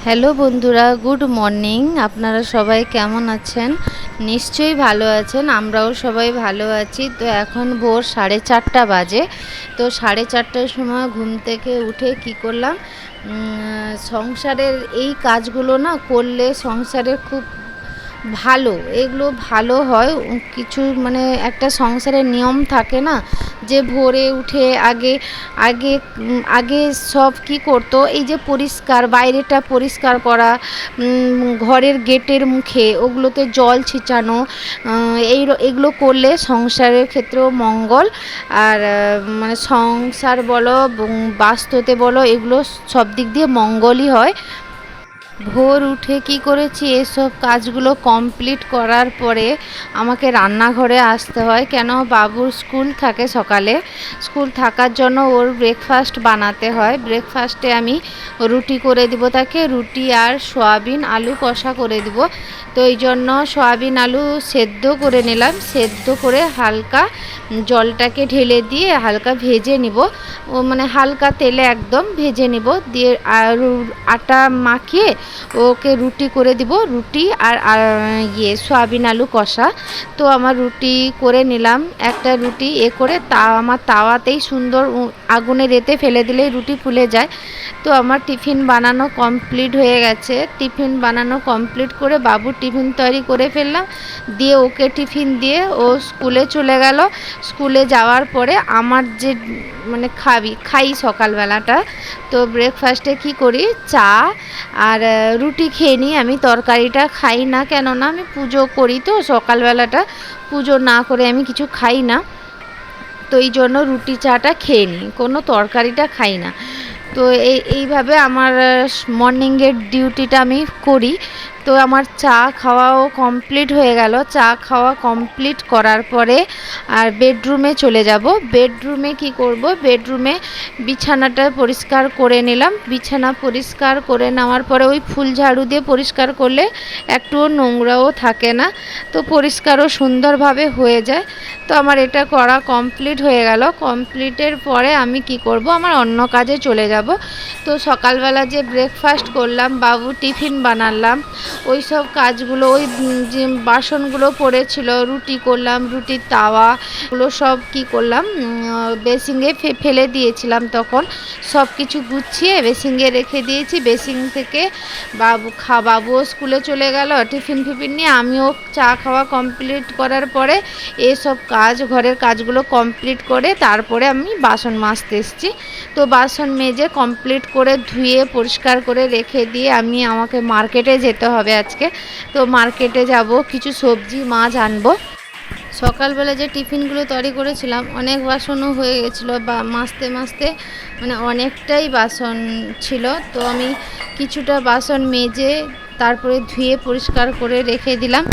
Hello বন্ধুরা, good morning. আপনারা সবাই কেমন আছেন? নিশ্চয়ই ভালো আছেন, আমরাও সবাই ভালো আছি। তো এখন ভোর 4:30 বাজে। তো 4:30টার সময় ঘুম থেকে উঠে কি করলাম, সংসারের এই কাজগুলো না করলে সংসারের খুব ভালো, এগুলো ভালো হয়। কিছু মানে একটা সংসারের নিয়ম থাকে না, যে ভোরে উঠে আগে আগে আগে সব কি করতো, এই যে পরিষ্কার বাইরেটা পরিষ্কার করা, ঘরের গেটের মুখে ওগুলোতে জল ছিটানো, এগুলো করলে সংসারের ক্ষেত্রেও মঙ্গল। আর মানে সংসার বলো, বাস্তুতে বলো, এগুলো সব দিক দিয়ে মঙ্গলই হয়। ভোর উঠে কি করেছি, এসব কাজগুলো কমপ্লিট করার পরে আমাকে রান্নাঘরে আসতে হয়। কেন, বাবুর স্কুল থাকে সকালে, স্কুল থাকার জন্য ওর ব্রেকফাস্ট বানাতে হয়। ব্রেকফাস্টে আমি রুটি করে দিব তাকে, রুটি আর সয়াবিন আলু কষা করে দিব। তো এই জন্য সয়াবিন আলু সেদ্ধ করে নিলাম, সেদ্ধ করে হালকা জলটাকে ঢেলে দিয়ে হালকা ভেজে নিব। ও মানে হালকা তেলে একদম ভেজে নিব, দিয়ে আর আটা মাখিয়ে ওকে রুটি করে দিব, রুটি আর সয়াবিন আলু কষা। তো আমার রুটি করে নিলাম, একটা রুটি করে আমার তাওয়াতেই সুন্দর আগুনে রেতে ফেলে দিলেই রুটি ফুলে যায়। তো আমার টিফিন বানানো কমপ্লিট হয়ে গেছে। টিফিন বানানো কমপ্লিট করে বাবুর টিফিন তৈরি করে ফেললাম, দিয়ে ওকে টিফিন দিয়ে ও স্কুলে চলে গেল। স্কুলে যাওয়ার পরে আমার যে মানে খাই সকালবেলাটা, তো ব্রেকফাস্টে কি করি, চা আর রুটি খেয়ে নিই। আমি তরকারিটা খাই না, কেননা আমি পুজো করি, তো সকালবেলাটা পুজো না করে আমি কিছু খাই না। তো এই জন্য রুটি চাটা খেয়ে নিই, কোনো তরকারিটা খাই না। তো এইভাবে আমার মর্নিংয়ের ডিউটিটা আমি করি। তো আমার চা খাওয়াও কমপ্লিট হয়ে গেল। চা খাওয়া কমপ্লিট করার পরে আর বেডরুমে চলে যাব। বেডরুমে কি করব, বেডরুমে বিছানাটা পরিষ্কার করে নিলাম। বিছানা পরিষ্কার করে নেওয়ার পরে ওই ফুল ঝাড়ু দিয়ে পরিষ্কার করলে একটুও নোংরাও থাকে না, তো পরিষ্কারও সুন্দরভাবে হয়ে যায়। তো আমার এটা করা কমপ্লিট হয়ে গেল। কমপ্লিটের পরে আমি কি করব, আমার অন্য কাজে চলে যাব। তো সকালবেলা যে ব্রেকফাস্ট করলাম, বাবু টিফিন বানালাম, ওই সব কাজগুলো, ওই যে বাসনগুলো পড়েছিল, রুটি করলাম, রুটির তাওয়াগুলো সব কি করলাম, বেসিংয়ে ফেলে দিয়েছিলাম। তখন সব কিছু গুছিয়ে বেসিংয়ে রেখে দিয়েছি। বেসিং থেকে বাবুও স্কুলে চলে গেল টিফিন ফিফিন নিয়ে, আমিও চা খাওয়া কমপ্লিট করার পরে এসব কাজ, ঘরের কাজগুলো কমপ্লিট করে তারপরে আমি বাসন মাজতে এসেছি। তো বাসন মেজে কমপ্লিট করে ধুয়ে পরিষ্কার করে রেখে দিয়ে আমাকে মার্কেটে যেতে হবে আজকে। তো মার্কেটে যাব, কিছু সবজি মাছ আনবো। সকালবেলা যে টিফিনগুলো তৈরি করেছিলাম, অনেক বাসনও হয়ে গেছিলো, বা মাজতে মাজতে মানে অনেকটাই বাসন ছিল। তো আমি কিছুটা বাসন মেজে তারপরে ধুয়ে পরিষ্কার করে রেখে দিলাম।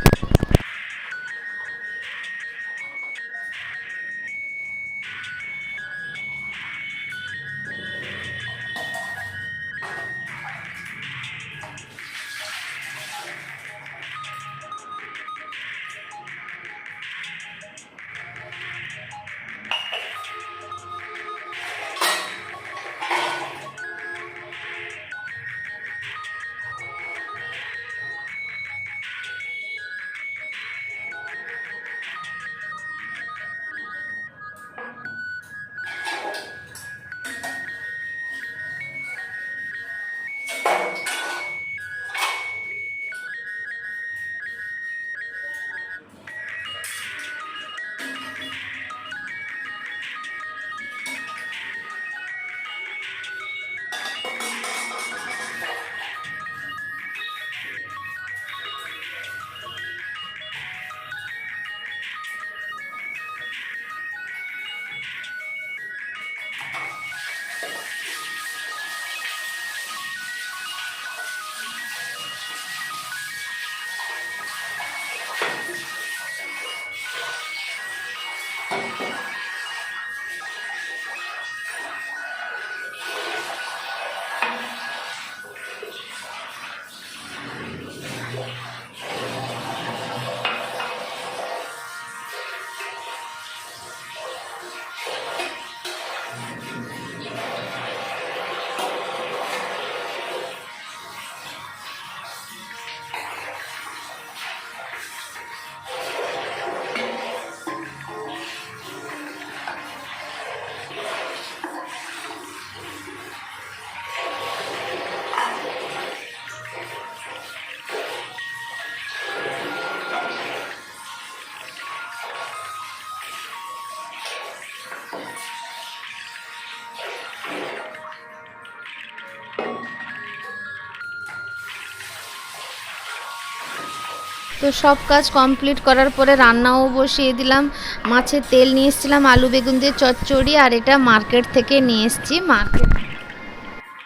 তো সব কাজ কমপ্লিট করার পরে রান্নাও বসিয়ে দিলাম। মাছের তেল নিয়ে এসেছিলাম, আলু বেগুন দিয়ে চচ্চড়ি, আর এটা মার্কেট থেকে নিয়ে এসেছি।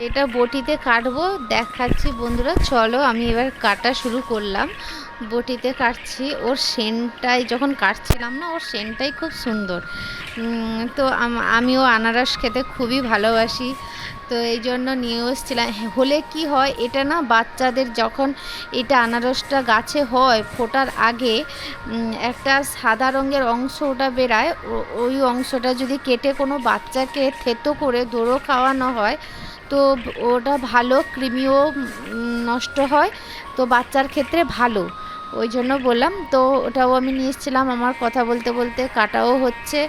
এটা বটিতে কাটবো, দেখাচ্ছি বন্ধুরা। চলো আমি এবার কাটা শুরু করলাম। বটিতে কাটছি, ওর সেন্টটাই যখন কাটছিলাম না, ওর সেন্টটাই খুব সুন্দর। তো আমিও আনারস খেতে খুবই ভালোবাসি, তো এই জন্য নিয়ে এসেছিলাম। হলে কি হয়, এটা না বাচ্চাদের যখন এটা আনারসটা গাছে হয় ফোটার আগে একটা সাদা রঙের অংশ ওটা বেরায়, ওই অংশটা যদি কেটে কোনো বাচ্চাকে থেতো করে দোরো খাওয়ানো হয় তো ওটা ভালো, কৃমিও নষ্ট হয়, তো বাচ্চার ক্ষেত্রে ভালো। ওই জন্য বললাম, তো ওটাও আমি নিয়ে এসেছিলাম। আমার কথা বলতে বলতে কাটাও হচ্ছে।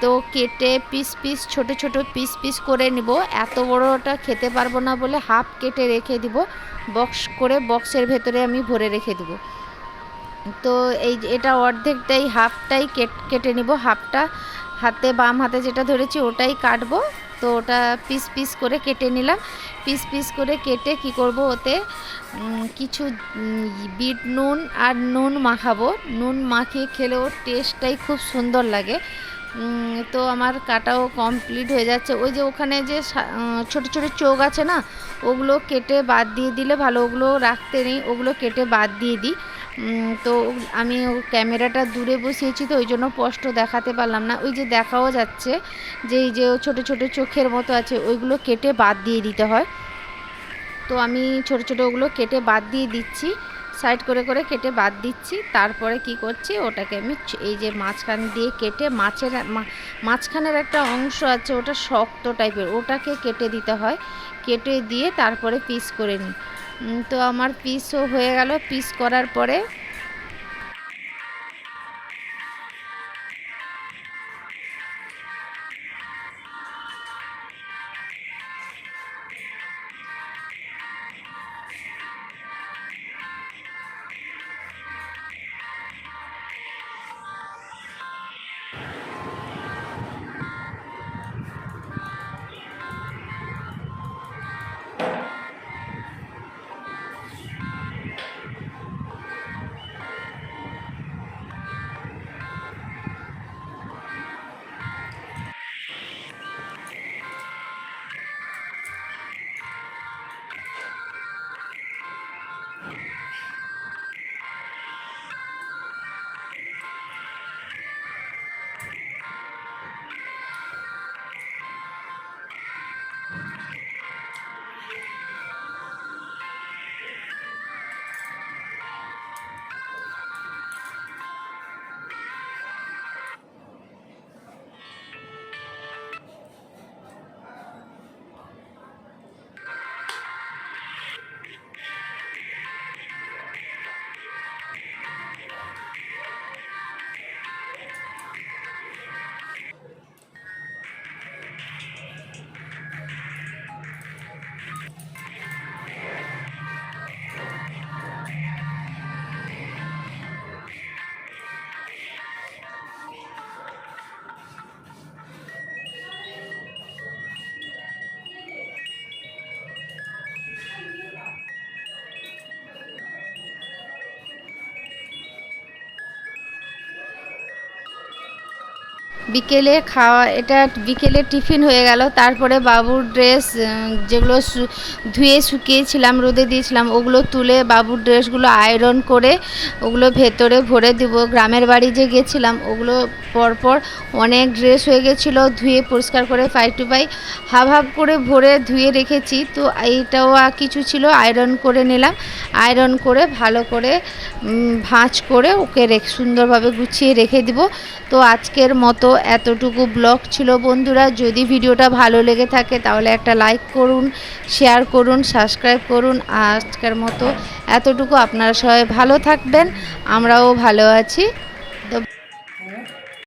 তো কেটে পিস পিস ছোট ছোট পিস পিস করে নিব। এত বড়টা খেতে পারবো না বলে হাফ কেটে রেখে দিব, বক্স করে বক্সের ভেতরে আমি ভরে রেখে দিব। তো এটা অর্ধেকটাই, হাফটাই কেটে নিব, হাফটা বাম হাতে যেটা ধরেছি ওটাই কাটবো। তো ওটা পিস পিস করে কেটে নিলাম। পিস পিস করে কেটে কি করব, ওতে কিছু বিট নুন আর নুন মাখাবো। নুন মাখিয়ে খেলে ওর টেস্টটাই খুব সুন্দর লাগে। তো আমার কাটাও কমপ্লিট হয়ে যাচ্ছে। ওই যে ওখানে যে ছোট ছোট চোখ আছে না, ওগুলো কেটে বাদ দিয়ে দিলে ভালো, ওগুলো রাখতে নেই, ওগুলো কেটে বাদ দিয়ে দিই। তো আমি ক্যামেরাটা দূরে বসিয়েছি, তো ওই জন্য স্পষ্ট দেখাতে পারলাম না। ওই যে দেখাও যাচ্ছে যে এই যে ছোট ছোট চোখের মতো আছে, ওইগুলো কেটে বাদ দিয়ে দিতে হয়। তো আমি ছোট ছোট ওগুলো কেটে বাদ দিয়ে দিচ্ছি, সাইড করে করে কেটে বাদ দিচ্ছি। তারপরে কি করছি, ওটাকে আমি এই যে মাঝখান দিয়ে কেটে মাঝখানের একটা অংশ আছে ওটা শক্ত টাইপের, ওটাকে কেটে দিতে হয়। কেটে দিয়ে তারপরে পিস করে নিই। তো আমার পিসও হয়ে গেল। পিস করার পরে বিকেলে খাওয়া, এটা বিকেলে টিফিন হয়ে গেল। তারপরে বাবুর ড্রেস যেগুলো ধুয়ে শুকিয়েছিলাম, রোদে দিয়েছিলাম, ওগুলো তুলে বাবুর ড্রেসগুলো আয়রন করে ওগুলো ভেতরে ভরে দিব। গ্রামের বাড়ি যে গেছিলাম, ওগুলো পরপর অনেক ড্রেস হয়ে গেছিলো, ধুয়ে পরিষ্কার করে পাই টু পাই হাফ করে ভরে ধুয়ে রেখেছি। তো এইটাও কিছু ছিল, আয়রন করে নিলাম। আয়রন করে ভালো করে ভাঁজ করে ওকে সুন্দরভাবে গুছিয়ে রেখে দিব। তো আজকের মতো এতটুকু ব্লগ ছিল বন্ধুরা। যদি ভিডিওটা ভালো লেগে থাকে তাহলে একটা লাইক করুন, শেয়ার করুন, সাবস্ক্রাইব করুন। আজকের মতো এতটুকু। আপনারা সবাই ভালো থাকবেন, আমরাও ভালো আছি।